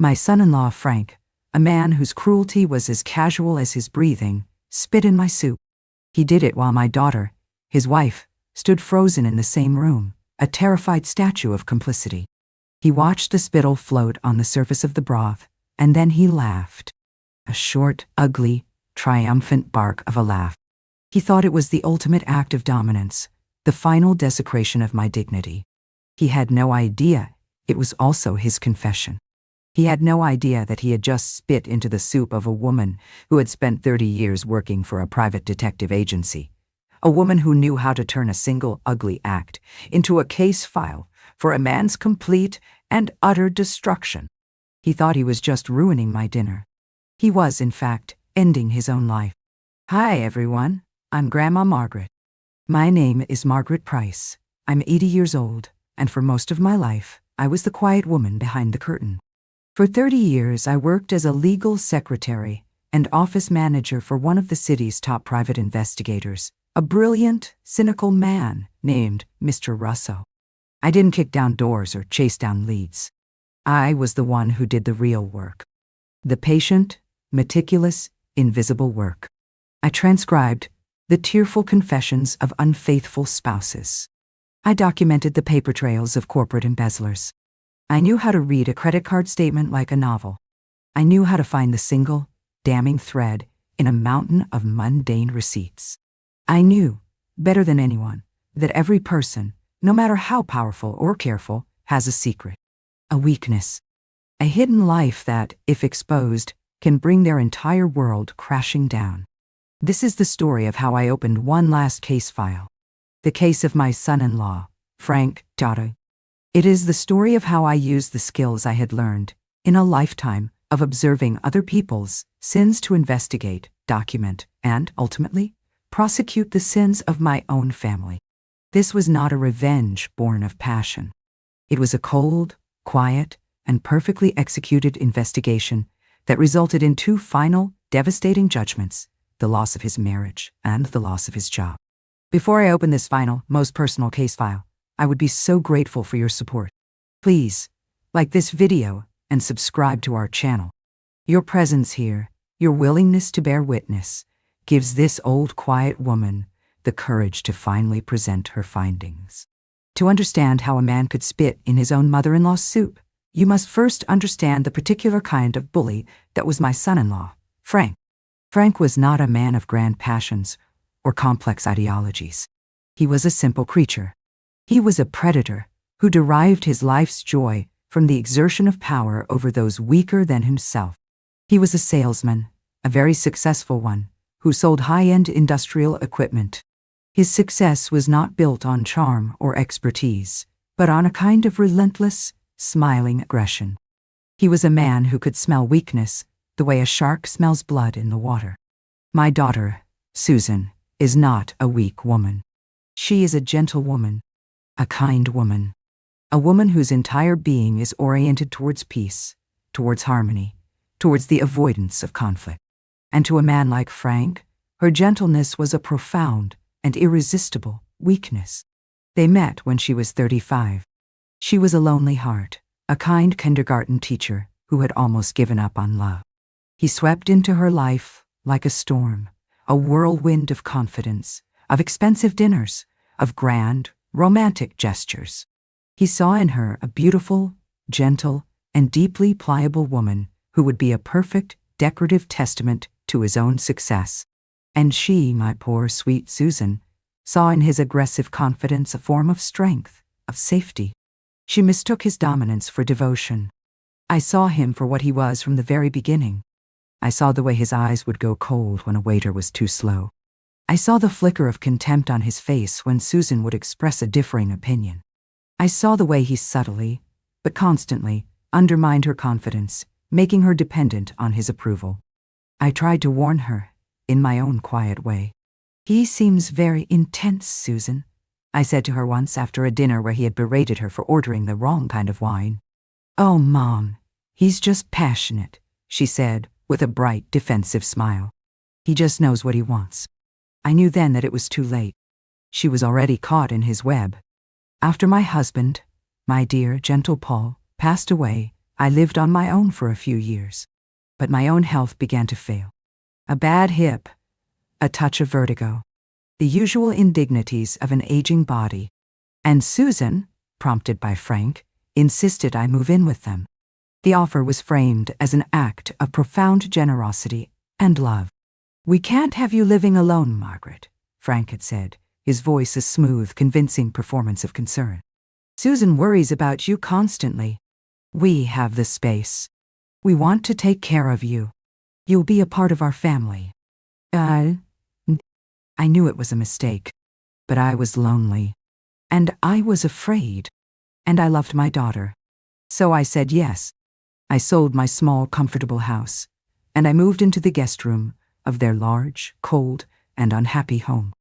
My son-in-law, Frank, a man whose cruelty was as casual as his breathing, spit in my soup. He did it while my daughter, his wife, stood frozen in the same room, a terrified statue of complicity. He watched the spittle float on the surface of the broth, and then he laughed. A short, ugly, triumphant bark of a laugh. He thought it was the ultimate act of dominance, the final desecration of my dignity. He had no idea it was also his confession. He had no idea that he had just spit into the soup of a woman who had spent 30 years working for a private detective agency. A woman who knew how to turn a single ugly act into a case file for a man's complete and utter destruction. He thought he was just ruining my dinner. He was, in fact, ending his own life. Hi, everyone. I'm Grandma Margaret. My name is Margaret Price. I'm 80 years old, and for most of my life, I was the quiet woman behind the curtain. For 30 years, I worked as a legal secretary and office manager for one of the city's top private investigators, a brilliant, cynical man named Mr. Russo. I didn't kick down doors or chase down leads. I was the one who did the real work. The patient, meticulous, invisible work. I transcribed the tearful confessions of unfaithful spouses. I documented the paper trails of corporate embezzlers. I knew how to read a credit card statement like a novel. I knew how to find the single, damning thread in a mountain of mundane receipts. I knew, better than anyone, that every person, no matter how powerful or careful, has a secret, a weakness, a hidden life that, if exposed, can bring their entire world crashing down. This is the story of how I opened one last case file. The case of my son-in-law, Frank Dada. It is the story of how I used the skills I had learned in a lifetime of observing other people's sins to investigate, document, and, ultimately, prosecute the sins of my own family. This was not a revenge born of passion. It was a cold, quiet, and perfectly executed investigation that resulted in two final, devastating judgments: the loss of his marriage and the loss of his job. Before I open this final, most personal case file, I would be so grateful for your support. Please, like this video and subscribe to our channel. Your presence here, your willingness to bear witness, gives this old quiet woman the courage to finally present her findings. To understand how a man could spit in his own mother-in-law's soup, you must first understand the particular kind of bully that was my son-in-law, Frank. Frank was not a man of grand passions or complex ideologies. He was a simple creature. He was a predator who derived his life's joy from the exertion of power over those weaker than himself. He was a salesman, a very successful one, who sold high-end industrial equipment. His success was not built on charm or expertise, but on a kind of relentless, smiling aggression. He was a man who could smell weakness the way a shark smells blood in the water. My daughter, Susan, is not a weak woman. She is a gentle woman, a kind woman, a woman whose entire being is oriented towards peace, towards harmony, towards the avoidance of conflict. And to a man like Frank, her gentleness was a profound and irresistible weakness. They met when she was 35. She was a lonely heart, a kind kindergarten teacher who had almost given up on love. He swept into her life like a storm, a whirlwind of confidence, of expensive dinners, of grand, romantic gestures. He saw in her a beautiful, gentle, and deeply pliable woman who would be a perfect, decorative testament to his own success. And she, my poor, sweet Susan, saw in his aggressive confidence a form of strength, of safety. She mistook his dominance for devotion. I saw him for what he was from the very beginning. I saw the way his eyes would go cold when a waiter was too slow. I saw the flicker of contempt on his face when Susan would express a differing opinion. I saw the way he subtly, but constantly, undermined her confidence, making her dependent on his approval. I tried to warn her, in my own quiet way. "He seems very intense, Susan," I said to her once after a dinner where he had berated her for ordering the wrong kind of wine. "Oh, Mom, he's just passionate," she said, with a bright, defensive smile. "He just knows what he wants." I knew then that it was too late. She was already caught in his web. After my husband, my dear, gentle Paul, passed away, I lived on my own for a few years, but my own health began to fail. A bad hip, a touch of vertigo, the usual indignities of an aging body. And Susan, prompted by Frank, insisted I move in with them. The offer was framed as an act of profound generosity and love. "We can't have you living alone, Margaret," Frank had said, his voice a smooth, convincing performance of concern. "Susan worries about you constantly. We have the space. We want to take care of you. You'll be a part of our family." I knew it was a mistake, but I was lonely, and I was afraid, and I loved my daughter. So I said yes. I sold my small, comfortable house, and I moved into the guest room of their large, cold, and unhappy home.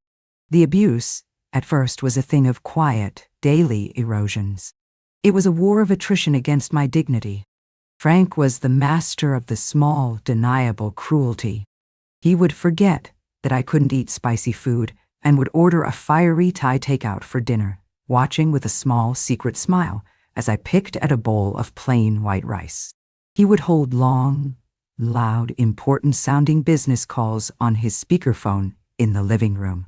The abuse, at first, was a thing of quiet, daily erosions. It was a war of attrition against my dignity. Frank was the master of the small, deniable cruelty. He would forget that I couldn't eat spicy food and would order a fiery Thai takeout for dinner, watching with a small, secret smile as I picked at a bowl of plain white rice. He would hold long, loud, important-sounding business calls on his speakerphone in the living room,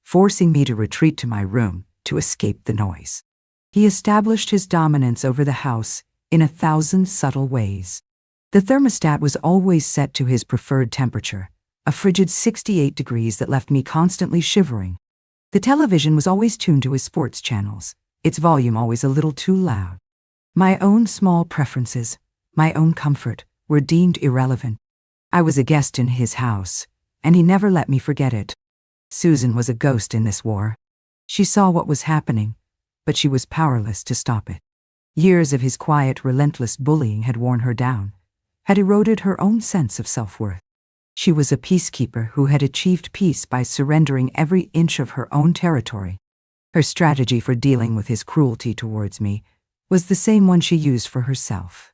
forcing me to retreat to my room to escape the noise. He established his dominance over the house in 1,000 subtle ways. The thermostat was always set to his preferred temperature, a frigid 68 degrees that left me constantly shivering. The television was always tuned to his sports channels, its volume always a little too loud. My own small preferences, my own comfort, were deemed irrelevant. I was a guest in his house, and he never let me forget it. Susan was a ghost in this war. She saw what was happening, but she was powerless to stop it. Years of his quiet, relentless bullying had worn her down, had eroded her own sense of self-worth. She was a peacekeeper who had achieved peace by surrendering every inch of her own territory. Her strategy for dealing with his cruelty towards me was the same one she used for herself.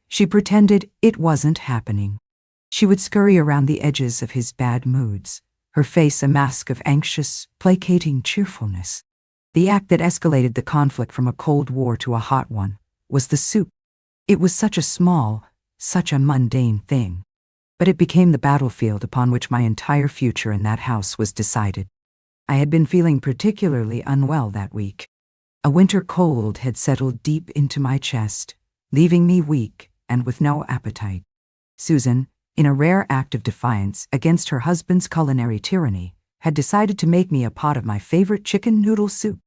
She pretended it wasn't happening. She would scurry around the edges of his bad moods, her face a mask of anxious, placating cheerfulness. The act that escalated the conflict from a cold war to a hot one was the soup. It was such a small, such a mundane thing, but it became the battlefield upon which my entire future in that house was decided. I had been feeling particularly unwell that week. A winter cold had settled deep into my chest, leaving me weak and with no appetite. Susan, in a rare act of defiance against her husband's culinary tyranny, had decided to make me a pot of my favorite chicken noodle soup.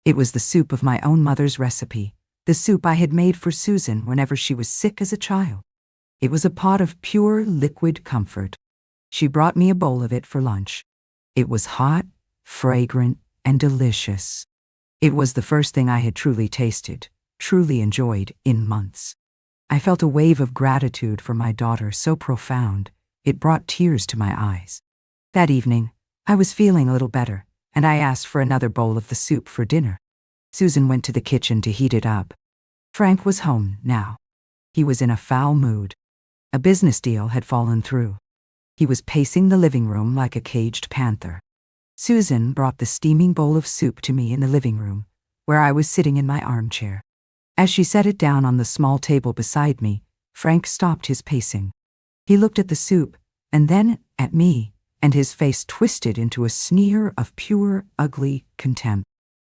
It was the soup of my own mother's recipe, the soup I had made for Susan whenever she was sick as a child. It was a pot of pure liquid comfort. She brought me a bowl of it for lunch. It was hot, fragrant, and delicious. It was the first thing I had truly tasted, truly enjoyed in months. I felt a wave of gratitude for my daughter so profound, it brought tears to my eyes. That evening, I was feeling a little better, and I asked for another bowl of the soup for dinner. Susan went to the kitchen to heat it up. Frank was home now. He was in a foul mood. A business deal had fallen through. He was pacing the living room like a caged panther. Susan brought the steaming bowl of soup to me in the living room, where I was sitting in my armchair. As she set it down on the small table beside me, Frank stopped his pacing. He looked at the soup, and then at me, and his face twisted into a sneer of pure, ugly contempt.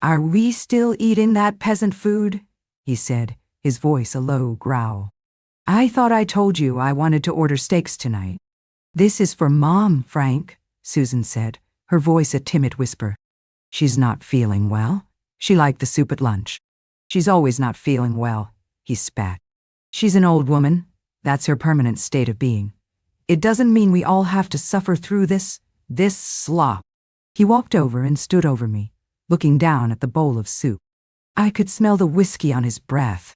"Are we still eating that peasant food?" he said, his voice a low growl. "I thought I told you I wanted to order steaks tonight." "This is for Mom, Frank," Susan said, her voice a timid whisper. "She's not feeling well. She liked the soup at lunch." "She's always not feeling well," he spat. "She's an old woman. That's her permanent state of being. It doesn't mean we all have to suffer through this slop." He walked over and stood over me, looking down at the bowl of soup. I could smell the whiskey on his breath.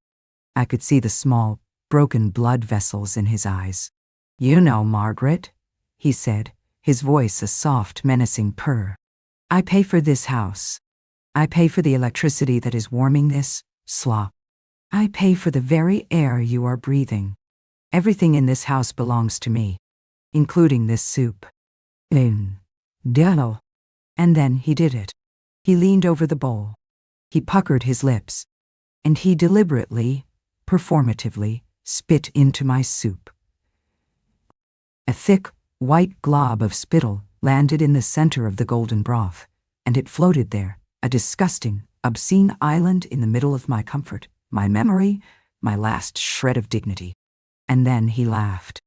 I could see the small, broken blood vessels in his eyes. "You know, Margaret," he said, his voice a soft, menacing purr. "I pay for this house. I pay for the electricity that is warming this slop. I pay for the very air you are breathing. Everything in this house belongs to me, including this soup." Dello. And then he did it. He leaned over the bowl. He puckered his lips. And he deliberately, performatively, spit into my soup. A thick, white glob of spittle landed in the center of the golden broth, and it floated there, a disgusting, obscene island in the middle of my comfort, my memory, my last shred of dignity. And then he laughed.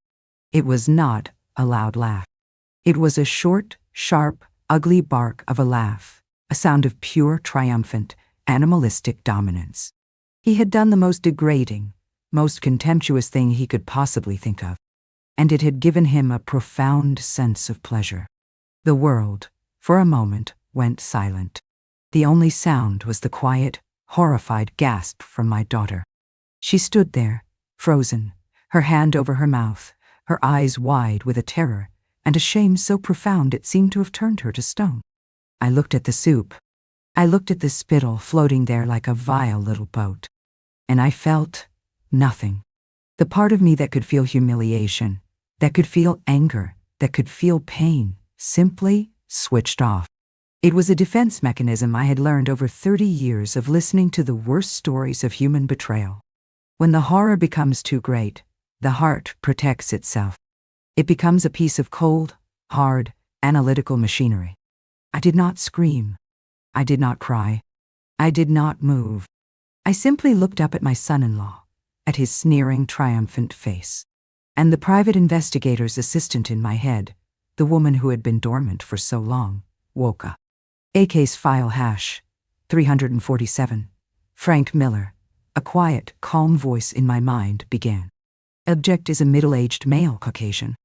It was not a loud laugh. It was a short, sharp, ugly bark of a laugh, a sound of pure, triumphant, animalistic dominance. He had done the most degrading, most contemptuous thing he could possibly think of, and it had given him a profound sense of pleasure. The world, for a moment, went silent. The only sound was the quiet, horrified gasp from my daughter. She stood there, frozen, her hand over her mouth, her eyes wide with a terror and a shame so profound it seemed to have turned her to stone. I looked at the soup. I looked at the spittle floating there like a vile little boat. And I felt nothing. The part of me that could feel humiliation, that could feel anger, that could feel pain, simply switched off. It was a defense mechanism I had learned over 30 years of listening to the worst stories of human betrayal. When the horror becomes too great, the heart protects itself. It becomes a piece of cold, hard, analytical machinery. I did not scream. I did not cry. I did not move. I simply looked up at my son-in-law, at his sneering, triumphant face. And the private investigator's assistant in my head, the woman who had been dormant for so long, woke up. A case file hash 347. Frank Miller. A quiet, calm voice in my mind began. Object is a middle-aged male Caucasian.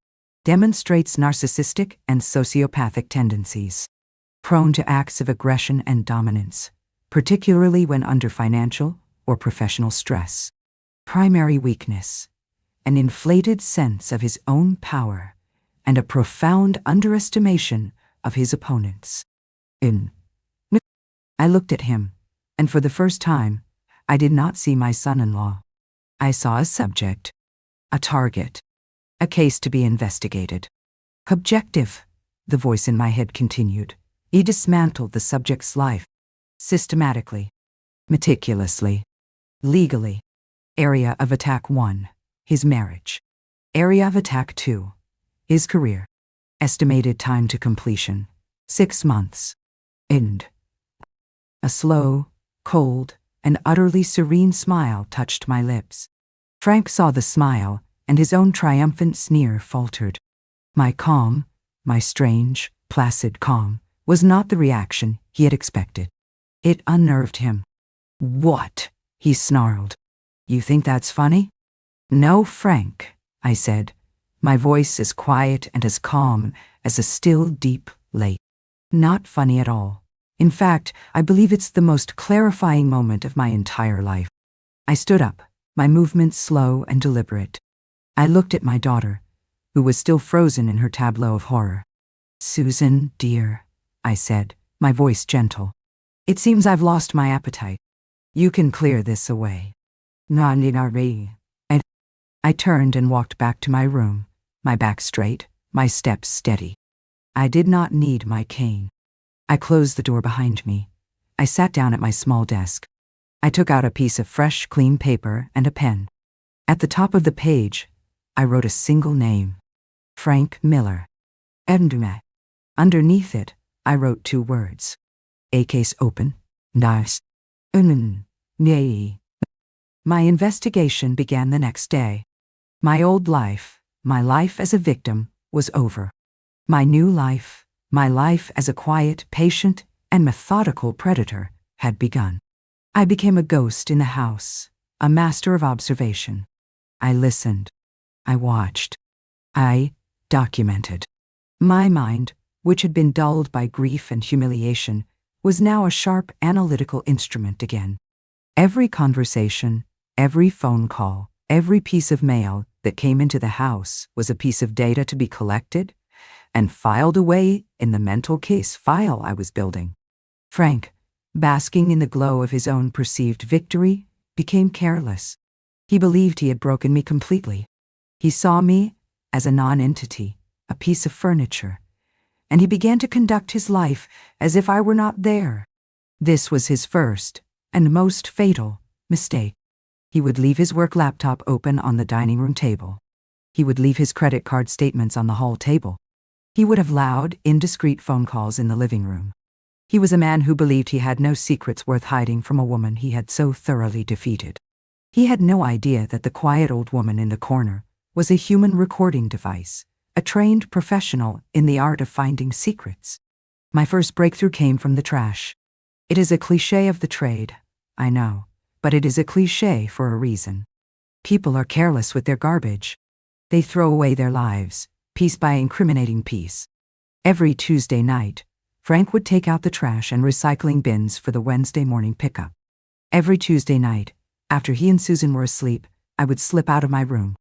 Demonstrates narcissistic and sociopathic tendencies. Prone to acts of aggression and dominance, particularly when under financial or professional stress. Primary weakness: an inflated sense of his own power and a profound underestimation of his opponents. I looked at him, and for the first time, I did not see my son-in-law. I saw a subject, a target, a case to be investigated. Objective, the voice in my head continued. He dismantled the subject's life, systematically, meticulously, legally. Area of attack 1, his marriage. Area of attack 2, his career. Estimated time to completion, 6 months. End. A slow, cold, and utterly serene smile touched my lips. Frank saw the smile, and his own triumphant sneer faltered. My calm, my strange, placid calm, was not the reaction he had expected. It unnerved him. "What?" he snarled. "You think that's funny?" "No, Frank," I said, my voice as quiet and as calm as a still, deep lake. "Not funny at all. In fact, I believe it's the most clarifying moment of my entire life." I stood up, my movements slow and deliberate. I looked at my daughter, who was still frozen in her tableau of horror. "Susan, dear," I said, my voice gentle, "it seems I've lost my appetite. You can clear this away." And I turned and walked back to my room, my back straight, my steps steady. I did not need my cane. I closed the door behind me. I sat down at my small desk. I took out a piece of fresh, clean paper and a pen. At the top of the page, I wrote a single name: Frank Miller. And underneath it, I wrote 2 words: a case open, nice. My investigation began the next day. My old life, my life as a victim, was over. My new life, my life as a quiet, patient, and methodical predator, had begun. I became a ghost in the house, a master of observation. I listened. I watched. I documented. My mind, which had been dulled by grief and humiliation, was now a sharp analytical instrument again. Every conversation, every phone call, every piece of mail that came into the house was a piece of data to be collected and filed away in the mental case file I was building. Frank, basking in the glow of his own perceived victory, became careless. He believed he had broken me completely. He saw me as a non-entity, a piece of furniture, and he began to conduct his life as if I were not there. This was his first and most fatal mistake. He would leave his work laptop open on the dining room table. He would leave his credit card statements on the hall table. He would have loud, indiscreet phone calls in the living room. He was a man who believed he had no secrets worth hiding from a woman he had so thoroughly defeated. He had no idea that the quiet old woman in the corner was a human recording device, a trained professional in the art of finding secrets. My first breakthrough came from the trash. It is a cliché of the trade, I know, but it is a cliché for a reason. People are careless with their garbage. They throw away their lives, piece by incriminating piece. Every Tuesday night, Frank would take out the trash and recycling bins for the Wednesday morning pickup. Every Tuesday night, after he and Susan were asleep, I would slip out of my room.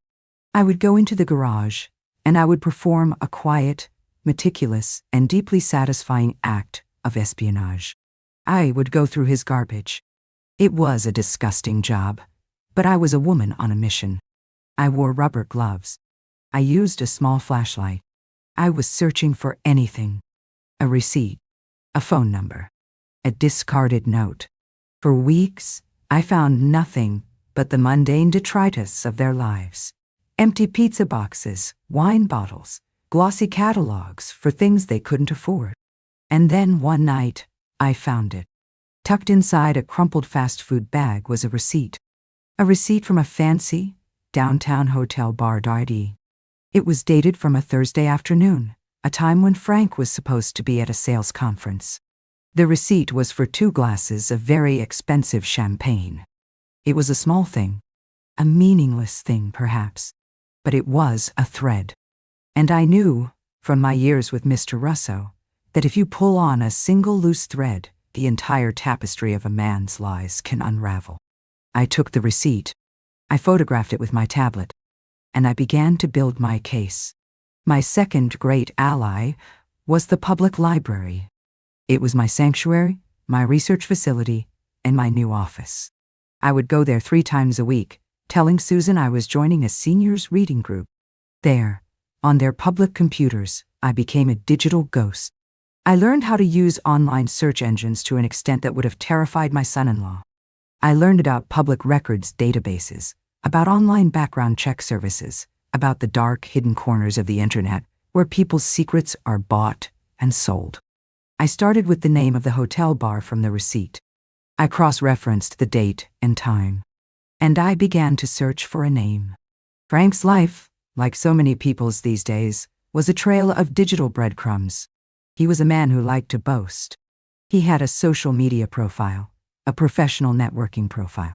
I would go into the garage, and I would perform a quiet, meticulous, and deeply satisfying act of espionage. I would go through his garbage. It was a disgusting job, but I was a woman on a mission. I wore rubber gloves. I used a small flashlight. I was searching for anything. A receipt, a phone number, a discarded note. For weeks, I found nothing but the mundane detritus of their lives. Empty pizza boxes, wine bottles, glossy catalogs for things they couldn't afford. And then one night, I found it. Tucked inside a crumpled fast food bag was a receipt. A receipt from a fancy, downtown hotel bar d'Ardy. It was dated from a Thursday afternoon, a time when Frank was supposed to be at a sales conference. The receipt was for 2 glasses of very expensive champagne. It was a small thing, a meaningless thing perhaps, but it was a thread. And I knew, from my years with Mr. Russo, that if you pull on a single loose thread, the entire tapestry of a man's lies can unravel. I took the receipt. I photographed it with my tablet, and I began to build my case. My second great ally was the public library. It was my sanctuary, my research facility, and my new office. I would go there 3 times a week, telling Susan I was joining a seniors reading group. There, on their public computers, I became a digital ghost. I learned how to use online search engines to an extent that would have terrified my son-in-law. I learned about public records databases, about online background check services, about the dark, hidden corners of the internet where people's secrets are bought and sold. I started with the name of the hotel bar from the receipt. I cross-referenced the date and time. And I began to search for a name. Frank's life, like so many people's these days, was a trail of digital breadcrumbs. He was a man who liked to boast. He had a social media profile, a professional networking profile.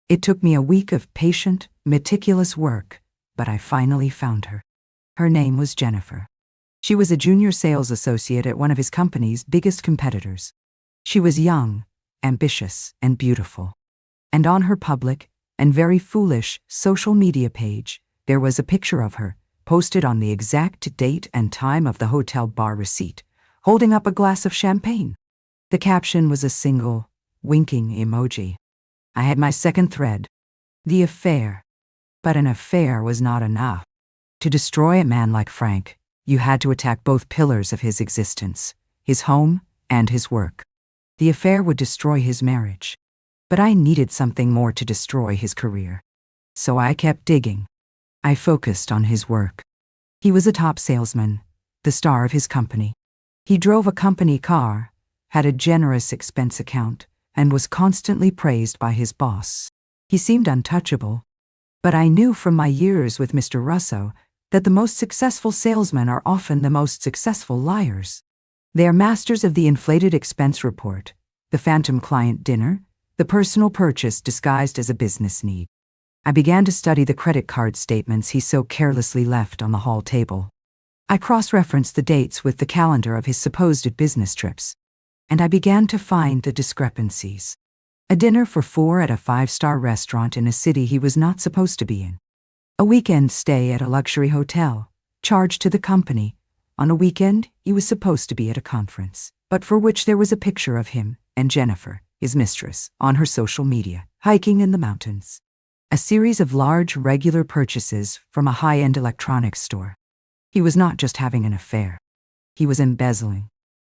It took me a week of patient, meticulous work, but I finally found her. Her name was Jennifer. She was a junior sales associate at one of his company's biggest competitors. She was young, ambitious, and beautiful. And on her public, and very foolish, social media page, there was a picture of her, posted on the exact date and time of the hotel bar receipt, holding up a glass of champagne. The caption was a single, winking emoji. I had my second thread, the affair. But an affair was not enough. To destroy a man like Frank, you had to attack both pillars of his existence, his home and his work. The affair would destroy his marriage. But I needed something more to destroy his career. So I kept digging. I focused on his work. He was a top salesman, the star of his company. He drove a company car, had a generous expense account, and was constantly praised by his boss. He seemed untouchable. But I knew from my years with Mr. Russo that the most successful salesmen are often the most successful liars. They are masters of the inflated expense report, the phantom client dinner, the personal purchase disguised as a business need. I began to study the credit card statements he so carelessly left on the hall table. I cross-referenced the dates with the calendar of his supposed business trips, and I began to find the discrepancies. A dinner for 4 at a 5-star restaurant in a city he was not supposed to be in. A weekend stay at a luxury hotel, charged to the company. On a weekend, he was supposed to be at a conference, but for which there was a picture of him and Jennifer, his mistress, on her social media, hiking in the mountains. A series of large, regular purchases from a high-end electronics store. He was not just having an affair. He was embezzling.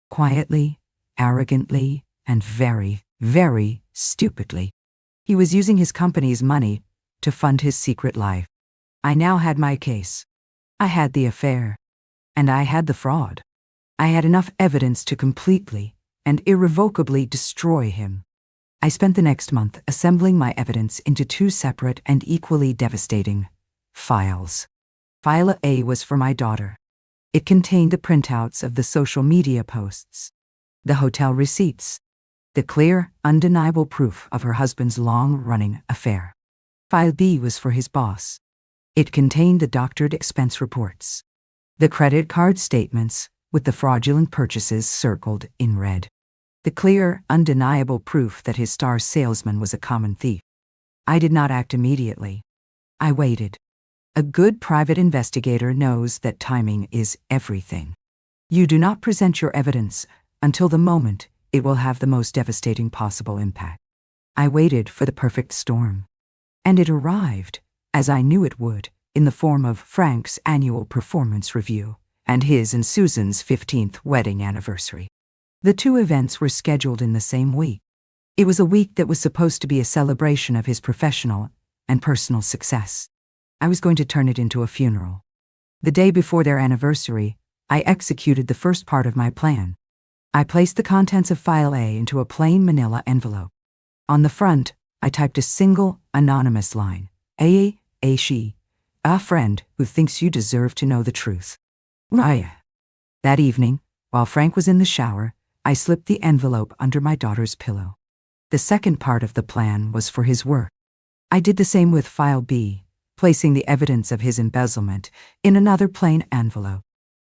Quietly, arrogantly, and very, very stupidly. He was using his company's money to fund his secret life. I now had my case. I had the affair. And I had the fraud. I had enough evidence to completely and irrevocably destroy him. I spent the next month assembling my evidence into two separate and equally devastating files. File A was for my daughter. It contained the printouts of the social media posts, the hotel receipts, the clear, undeniable proof of her husband's long-running affair. File B was for his boss. It contained the doctored expense reports, the credit card statements with the fraudulent purchases circled in red, the clear, undeniable proof that his star salesman was a common thief. I did not act immediately. I waited. A good private investigator knows that timing is everything. You do not present your evidence until the moment it will have the most devastating possible impact. I waited for the perfect storm. And it arrived, as I knew it would, in the form of Frank's annual performance review and his and Susan's 15th wedding anniversary. The two events were scheduled in the same week. It was a week that was supposed to be a celebration of his professional and personal success. I was going to turn it into a funeral. The day before their anniversary, I executed the first part of my plan. I placed the contents of File A into a plain manila envelope. On the front, I typed a single, anonymous line. She, a friend who thinks you deserve to know the truth. Raya. That evening, while Frank was in the shower, I slipped the envelope under my daughter's pillow. The second part of the plan was for his work. I did the same with File B, placing the evidence of his embezzlement in another plain envelope.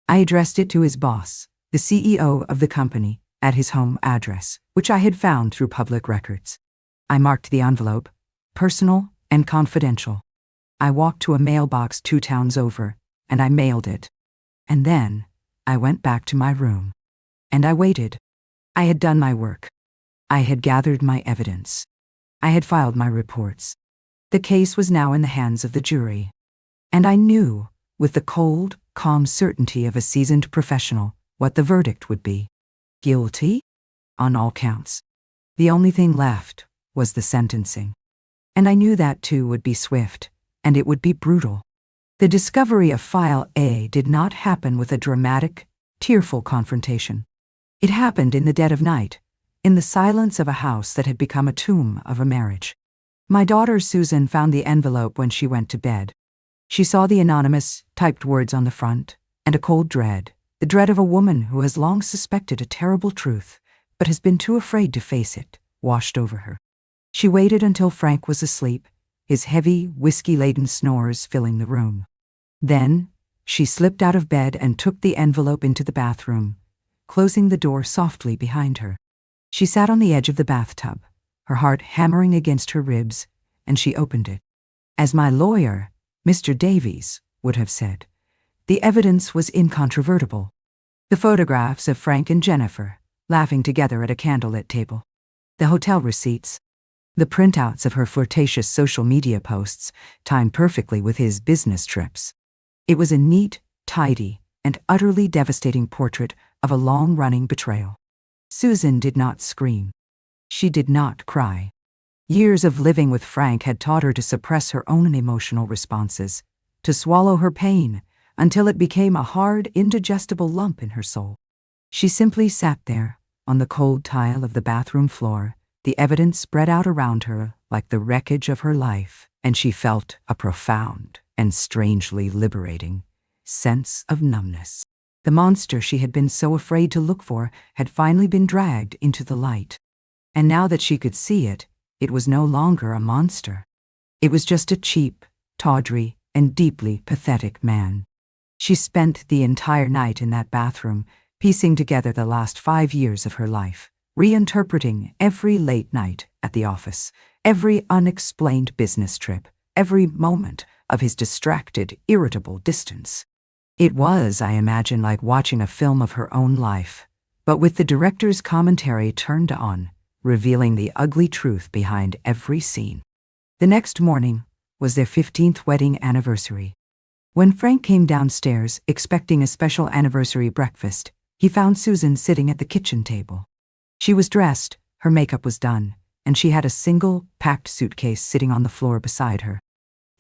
I addressed it to his boss, the CEO of the company, at his home address, which I had found through public records. I marked the envelope, personal and confidential. I walked to a mailbox 2 towns over, and I mailed it. And then, I went back to my room. And I waited. I had done my work. I had gathered my evidence. I had filed my reports. The case was now in the hands of the jury. And I knew, with the cold, calm certainty of a seasoned professional, what the verdict would be. Guilty? On all counts. The only thing left was the sentencing. And I knew that too would be swift, and it would be brutal. The discovery of File A did not happen with a dramatic, tearful confrontation. It happened in the dead of night, in the silence of a house that had become a tomb of a marriage. My daughter Susan found the envelope when she went to bed. She saw the anonymous, typed words on the front, and a cold dread, the dread of a woman who has long suspected a terrible truth, but has been too afraid to face it, washed over her. She waited until Frank was asleep, his heavy, whiskey-laden snores filling the room. Then, she slipped out of bed and took the envelope into the bathroom, closing the door softly behind her. She sat on the edge of the bathtub, her heart hammering against her ribs, and she opened it. As my lawyer, Mr. Davies, would have said, the evidence was incontrovertible. The photographs of Frank and Jennifer, laughing together at a candlelit table. The hotel receipts. The printouts of her flirtatious social media posts, timed perfectly with his business trips. It was a neat, tidy, and utterly devastating portrait of a long-running betrayal. Susan did not scream. She did not cry. Years of living with Frank had taught her to suppress her own emotional responses, to swallow her pain until it became a hard, indigestible lump in her soul. She simply sat there, on the cold tile of the bathroom floor, the evidence spread out around her like the wreckage of her life, and she felt a profound and strangely liberating sense of numbness. The monster she had been so afraid to look for had finally been dragged into the light. And now that she could see it, it was no longer a monster. It was just a cheap, tawdry, and deeply pathetic man. She spent the entire night in that bathroom, piecing together the last 5 years of her life, reinterpreting every late night at the office, every unexplained business trip, every moment of his distracted, irritable distance. It was, I imagine, like watching a film of her own life, but with the director's commentary turned on, revealing the ugly truth behind every scene. The next morning was their 15th wedding anniversary. When Frank came downstairs, expecting a special anniversary breakfast, he found Susan sitting at the kitchen table. She was dressed, her makeup was done, and she had a single, packed suitcase sitting on the floor beside her.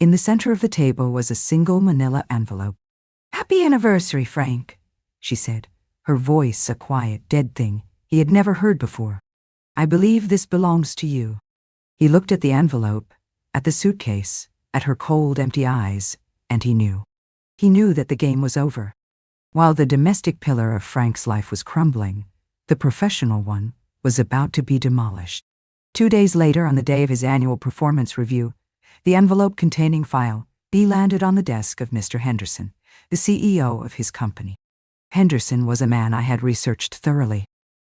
In the center of the table was a single manila envelope. "Happy anniversary, Frank," she said, her voice a quiet, dead thing he had never heard before. "I believe this belongs to you." He looked at the envelope, at the suitcase, at her cold, empty eyes, and he knew. He knew that the game was over. While the domestic pillar of Frank's life was crumbling, the professional one was about to be demolished. 2 days later, on the day of his annual performance review, the envelope containing File B landed on the desk of Mr. Henderson, the CEO of his company. Henderson was a man I had researched thoroughly.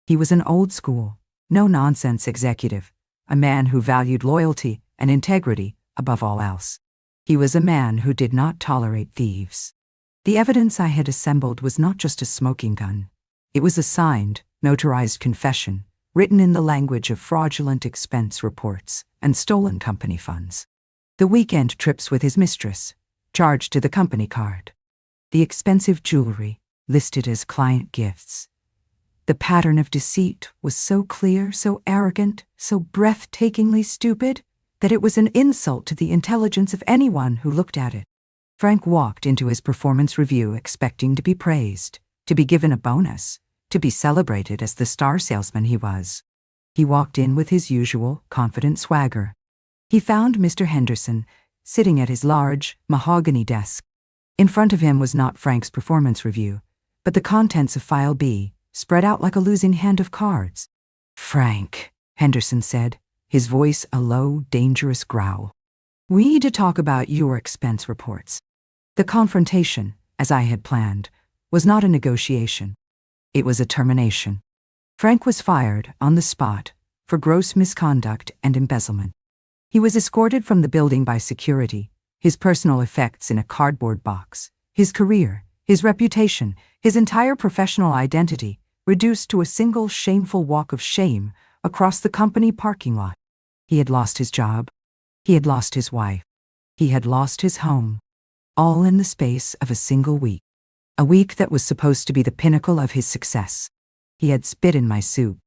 He was an old-school, no-nonsense executive, a man who valued loyalty and integrity above all else. He was a man who did not tolerate thieves. The evidence I had assembled was not just a smoking gun. It was a signed, notarized confession, written in the language of fraudulent expense reports and stolen company funds. The weekend trips with his mistress, charged to the company card. The expensive jewelry, listed as client gifts. The pattern of deceit was so clear, so arrogant, so breathtakingly stupid, that it was an insult to the intelligence of anyone who looked at it. Frank walked into his performance review expecting to be praised, to be given a bonus, to be celebrated as the star salesman he was. He walked in with his usual confident swagger. He found Mr. Henderson sitting at his large, mahogany desk. In front of him was not Frank's performance review, but the contents of File B, spread out like a losing hand of cards. "Frank," Henderson said, his voice a low, dangerous growl. "We need to talk about your expense reports." The confrontation, as I had planned, was not a negotiation. It was a termination. Frank was fired on the spot for gross misconduct and embezzlement. He was escorted from the building by security, his personal effects in a cardboard box, his career, his reputation, his entire professional identity reduced to a single shameful walk of shame across the company parking lot. He had lost his job. He had lost his wife. He had lost his home. All in the space of a single week. A week that was supposed to be the pinnacle of his success. He had spit in my soup.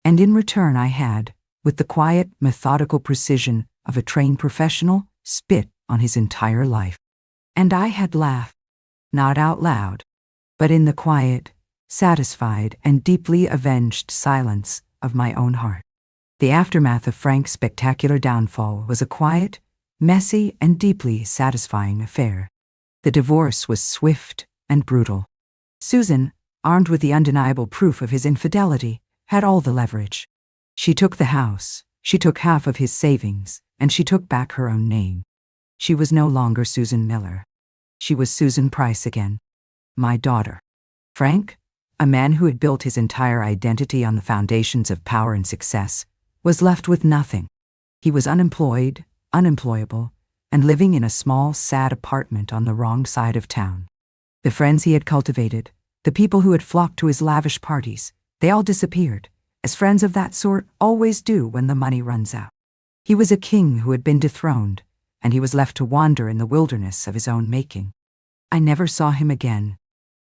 And in return I had, with the quiet, methodical precision of a trained professional, spit on his entire life. And I had laughed. Not out loud, but in the quiet, satisfied, and deeply avenged silence of my own heart. The aftermath of Frank's spectacular downfall was a quiet, messy, and deeply satisfying affair. The divorce was swift and brutal. Susan, armed with the undeniable proof of his infidelity, had all the leverage. She took the house, she took half of his savings, and she took back her own name. She was no longer Susan Miller. She was Susan Price again. My daughter. Frank, a man who had built his entire identity on the foundations of power and success, was left with nothing. He was unemployed, unemployable, and living in a small, sad apartment on the wrong side of town. The friends he had cultivated, the people who had flocked to his lavish parties, they all disappeared, as friends of that sort always do when the money runs out. He was a king who had been dethroned, and he was left to wander in the wilderness of his own making. I never saw him again.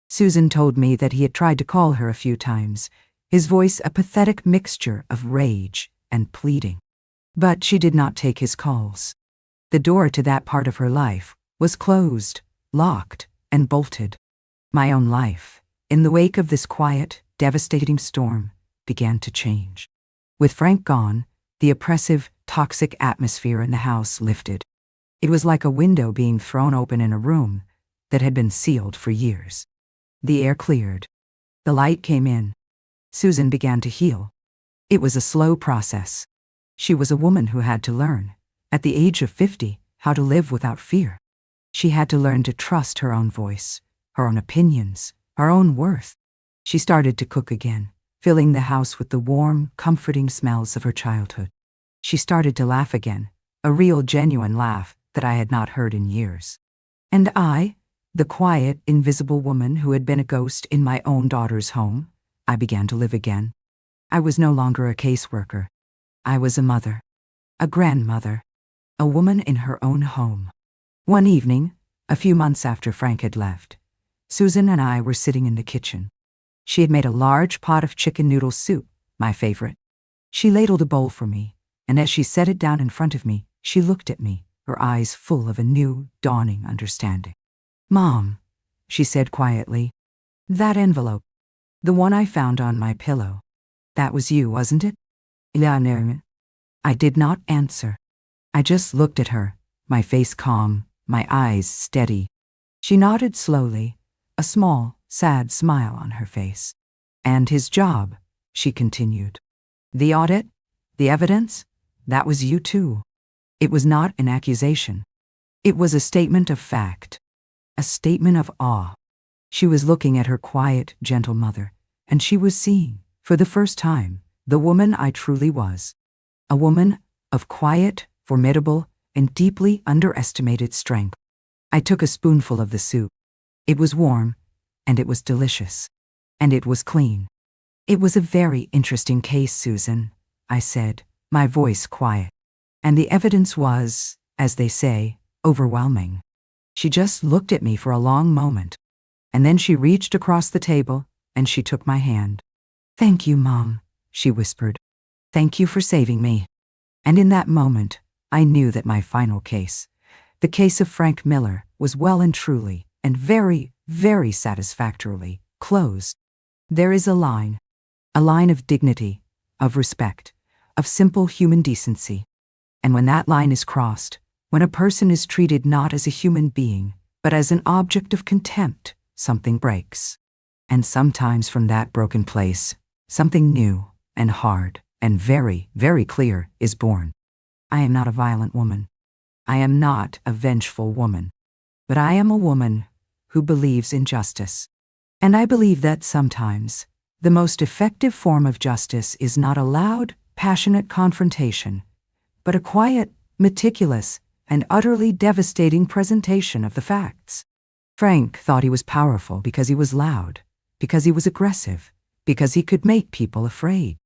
Susan told me that he had tried to call her a few times, his voice a pathetic mixture of rage and pleading. But she did not take his calls. The door to that part of her life was closed, locked, and bolted. My own life, in the wake of this quiet, devastating storm, began to change. With Frank gone, the oppressive, toxic atmosphere in the house lifted. It was like a window being thrown open in a room that had been sealed for years. The air cleared. The light came in. Susan began to heal. It was a slow process. She was a woman who had to learn, at the age of 50, how to live without fear. She had to learn to trust her own voice, her own opinions, her own worth. She started to cook again, filling the house with the warm, comforting smells of her childhood. She started to laugh again, a real, genuine laugh that I had not heard in years. And I, the quiet, invisible woman who had been a ghost in my own daughter's home, I began to live again. I was no longer a caseworker. I was a mother, a grandmother, a woman in her own home. One evening, a few months after Frank had left, Susan and I were sitting in the kitchen. She had made a large pot of chicken noodle soup, my favorite. She ladled a bowl for me, And as she set it down in front of me, she looked at me, her eyes full of a new, dawning understanding. "Mom," she said quietly, "that envelope, the one I found on my pillow, that was you, wasn't it?" I did not answer. I just looked at her, my face calm, my eyes steady. She nodded slowly, a small, sad smile on her face. "And his job," she continued. "The audit, the evidence, that was you too." It was not an accusation. It was a statement of fact, a statement of awe. She was looking at her quiet, gentle mother, and she was seeing, for the first time, the woman I truly was. A woman of quiet, formidable, and deeply underestimated strength. I took a spoonful of the soup. It was warm, and it was delicious, and it was clean. "It was a very interesting case, Susan," I said, my voice quiet. "And the evidence was, as they say, overwhelming." She just looked at me for a long moment, and then she reached across the table and she took my hand. "Thank you, Mom," she whispered. "Thank you for saving me." And in that moment, I knew that my final case, the case of Frank Miller, was well and truly, and very, very satisfactorily, closed. There is a line of dignity, of respect, of simple human decency. And when that line is crossed, when a person is treated not as a human being, but as an object of contempt, something breaks. And sometimes from that broken place, something new and hard and very, very clear is born. I am not a violent woman. I am not a vengeful woman. But I am a woman who believes in justice. And I believe that sometimes the most effective form of justice is not a loud, passionate confrontation, but a quiet, meticulous, and utterly devastating presentation of the facts. Frank thought he was powerful because he was loud, because he was aggressive, because he could make people afraid.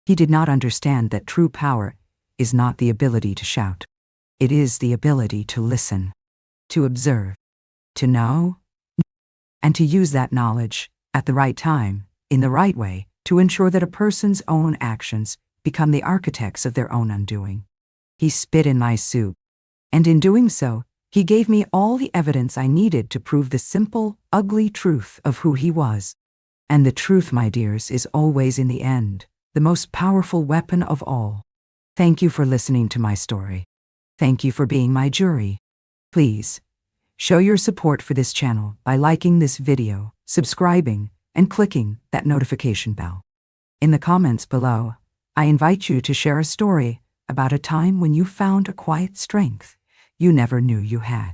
He did not understand that true power is not the ability to shout. It is the ability to listen, to observe, to know, and to use that knowledge at the right time, in the right way, to ensure that a person's own actions become the architects of their own undoing. He spit in my soup, and in doing so, he gave me all the evidence I needed to prove the simple, ugly truth of who he was. And the truth, my dears, is always in the end the most powerful weapon of all. Thank you for listening to my story. Thank you for being my jury. Please, show your support for this channel by liking this video, subscribing, and clicking that notification bell. In the comments below, I invite you to share a story about a time when you found a quiet strength you never knew you had.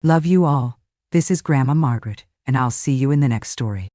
Love you all. This is Grandma Margaret, and I'll see you in the next story.